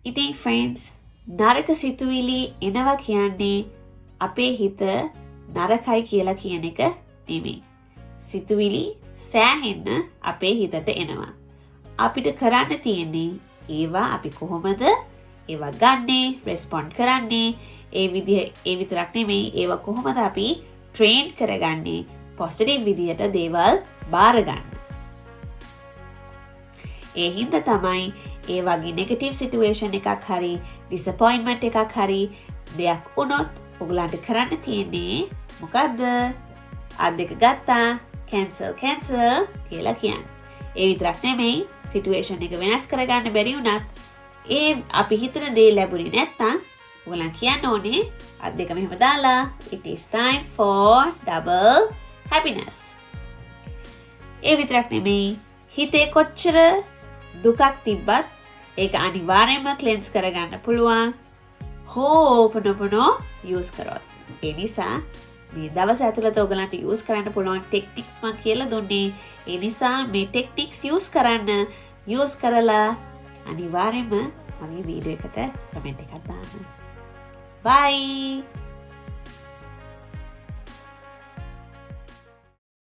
ඉතින් ෆ්‍රෙන්ඩ්ස් නරක සිතුවිලි එනවා කියන්නේ අපේ හිත නරකයි කියලා කියන එක නෙමෙයි. සිතුවිලි සෑහෙන්න අපේ හිතට එනවා. අපිට කරන්න තියෙන්නේ ඒවා අපි කොහොමද ඒවා ගන්නේ, රෙස්පොන්ඩ් කරන්නේ, ඒ විතරක් නෙමෙයි ඒවා කොහොමද අපි ට්‍රේන් කරගන්නේ පොසිටිව් විදියට දේවල් බාර ගන්න. ඒ හින්දා තමයි ඒ වගේ නෙගටිව් සිටුේෂන් එකක් හරි ඩිසපොයින්ට්මන්ට් එකක් හරි දෙයක් වුණොත් ඔයගලන්ට කරන්න තියෙන්නේ මොකද්ද? අත් දෙක ගත්තා කැන්සල් කියලා කියන්නේ. ඒ විතරක් නෙමෙයි සිටුේෂන් එක වෙනස් කරගන්න බැරි වුණත් ඒ අපි හිතන දේ ලැබුණේ නැත්තම් ඔයගලන් කියන්න ඕනේ අත් දෙක මෙහෙම දාලා it is time for double happiness. ඒ විතරක් නෙමෙයි හිතේ කොච්චර දුකක් තිබ්බත් ඒක අනිවාර්යයෙන්ම ක්ලෙන්ස් කරගන්න පුළුවන් හෝපනපනෝ යූස් කරොත්. ඒ නිසා මේ දවස් ඇතුළත ඔයගලන්ට යූස් කරන්න පුළුවන් ටෙක්නික්ස් මම කියලා දුන්නේ. ඒ නිසා මේ ටෙක්නික්ස් යූස් කරන්න යූස් කරලා අනිවාර්යයෙන්ම මගේ වීඩියෝ එකට කමෙන්ට් එකක් දාන්න. බයි.